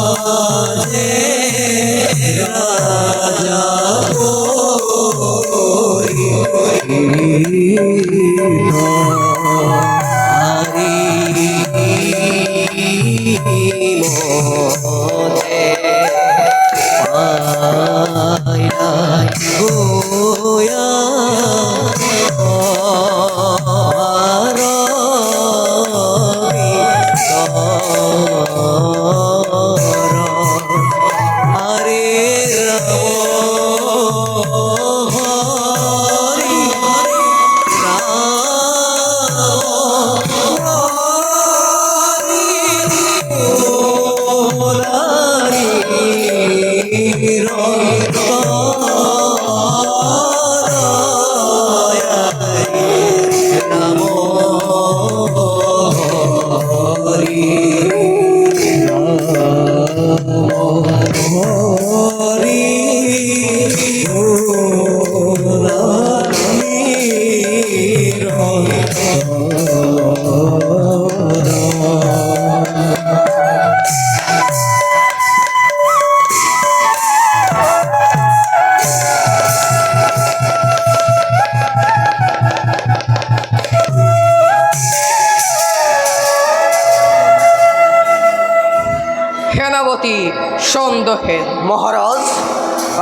মাঝে রাজা সেনাপতি সন্দেহে মহারাজ,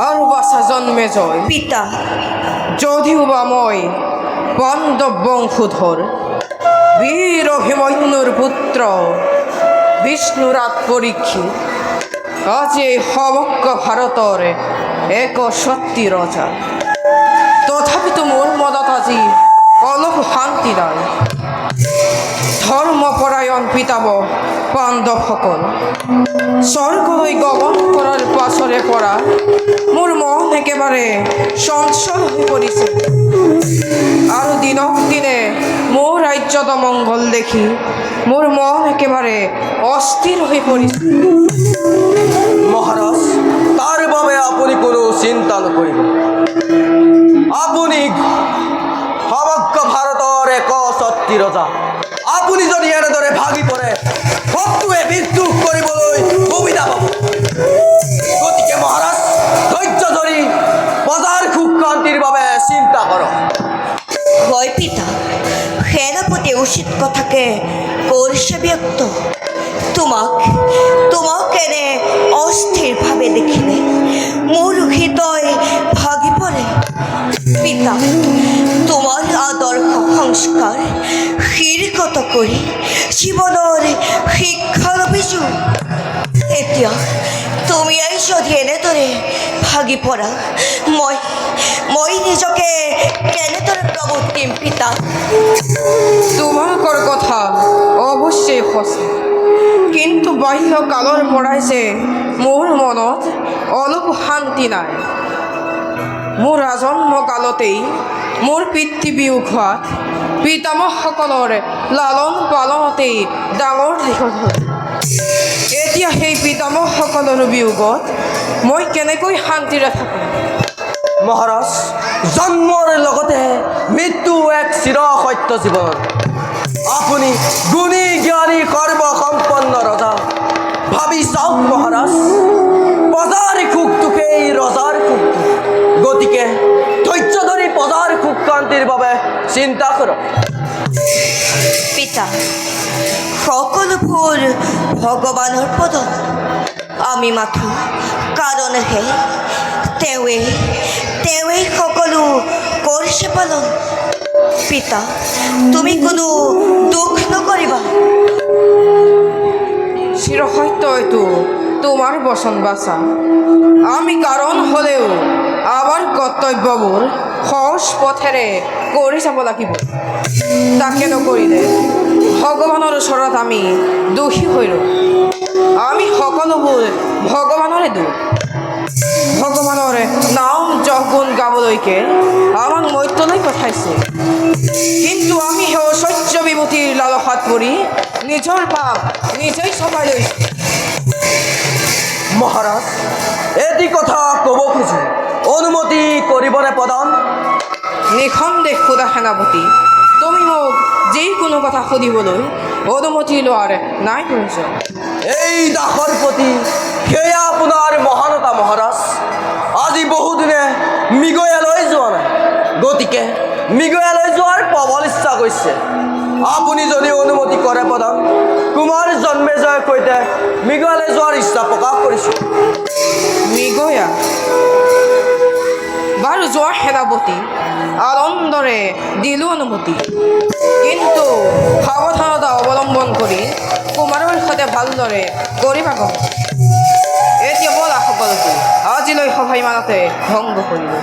আর বাসা জন্মে জয় পিতা, যদিও বা মই পাণ্ডব বংশধর বীর অভিমন্যুর পুত্র বিষ্ণুরাত পরীক্ষিত আজি সমগ্র ভারতর এক সত্যি রজা। তথাপিতো মোর মনত আজি অলপ শান্তি নাই। ধর্মপরায়ণ পিতামহ পাণ্ডৱসকল স্বৰ্গলৈ গমন কৰাৰ পাছৰে পৰা মোৰ মন একেবাৰে চঞ্চল হৈ পৰিছে আৰু দিনক দিনে মোৰ ৰাজ্যত মংগল দেখি মোৰ মন একেবাৰে অস্থিৰ হৈ পৰিছে। মহারাজ, তার বাবে আপনি কোনো চিন্তা নকৰিব। আপুনি সমগ্ৰ ভাৰতৰ এক সত্যি ৰজা। আপুনি যদি এনেদৰে ভাগি পৰে শত্ৰুৱে বিদ্ৰোহ কৰিবলৈ সুবিধা পাব। গতিকে মহাৰাজ, ধৈৰ্য ধৰি প্ৰজাৰ সুখ শান্তিৰ বাবে চিন্তা কৰক। হয় পিতা, সেনাপতি উচিত কথাকে কৰিছে ব্যক্ত। তোমাক এনে অস্থিৰভাৱে দেখিলে মোৰ হৃদয় ভাগি পৰে। পিতা, তোমাৰ আদৰ্শ সংস্কাৰ শিৰগত কৰি জীৱনৰ শিক্ষা লভিছো। এতিয়া তুমি যদি এনেদৰে ভাগি পৰা মই নিজকে কেনেদৰে প্ৰৱৰ্তিম পিতা? তোমালোকৰ কথা অৱশ্যেই সঁচা, কিন্তু বাহ্য কালৰ পৰাই যে মোৰ মনত অলপ শান্তি নাই। মোৰ আজন্ম কালতেই মোৰ পিতৃবিয়োগ হোৱাত পিতামহসকলৰ লালন পালনতেই ডাঙৰ দীঘল হ'ল। এতিয়া সেই পিতামহসকলৰ বিয়োগত মই কেনেকৈ শান্তিৰে থাকোঁ? মহাৰাজ, জন্মৰ লগতে মৃত্যু এক চিৰ সত্য জীৱন। আপুনি গুণী জ্ঞানী সৰ্বসম্পন্ন ৰজা। ভাবি চাওক মহাৰাজ, প্ৰজাৰ সুখটোকেই ৰজাৰ সুখ। গতিকে ধৈৰ্য ধৰি প্ৰজাৰ সুখ শান্তিৰ বাবে চিন্তা কৰক। পিতা, সকলোবোৰ ভগৱানৰ পদত। আমি মাথো কাৰণেহে তেওঁৱেই সকলো কৰিছে পালন। পিতা, তুমি কোনো দুখ নকৰিবা। চিৰসত্য এইটো তোমাৰ বচন বাচা। আমি কাৰণ হ'লেও আমাৰ কৰ্তব্যবোৰ সহজ পথেৰে কৰি যাব লাগিব। তাকে নকৰিলে ভগৱানৰ ওচৰত আমি দোষী হৈ ৰওঁ। আমি সকলোবোৰ ভগৱানৰে দোষ। ভগৱানৰ নাম যশ গুণ গাবলৈকে আমাক মৰ্ত্যলৈ পঠাইছে, কিন্তু আমি সেই ঐশ্বৰ্য বিভূতিৰ লালসাত পৰি নিজৰ পাপ নিজেই চপাই লৈছোঁ। মহাৰাজ, এটি কথা ক'ব খোজো, অনুমতি কৰিবনে প্ৰদান? নিঃসন্দেহ সুধা সেনাপতি, তুমি মোক যিকোনো কথা সুধিবলৈ অনুমতি লোৱাৰ নাই প্ৰয়োজন। এই দাসৰ প্ৰতি মৃগয়ালৈ যোৱাৰ প্ৰবল ইচ্ছা কৰিছে। আপুনি যদি অনুমতি কৰে প্ৰধান, কুমাৰ জন্মেজয়ৰ সৈতে মৃগয়ালৈ যোৱাৰ ইচ্ছা প্ৰকাশ কৰিছোঁ। মৃগয়া বাৰু যোৱা সেনাপতি আনন্দৰে দিলোঁ অনুমতি, কিন্তু সাৱধানতা অৱলম্বন কৰি কুমাৰৰ সৈতে ভালদৰে কৰিবা গম। এতিয়া ব'লা সকলোকে আজিলৈ সভা ইমানতে ভংগ কৰিলোঁ।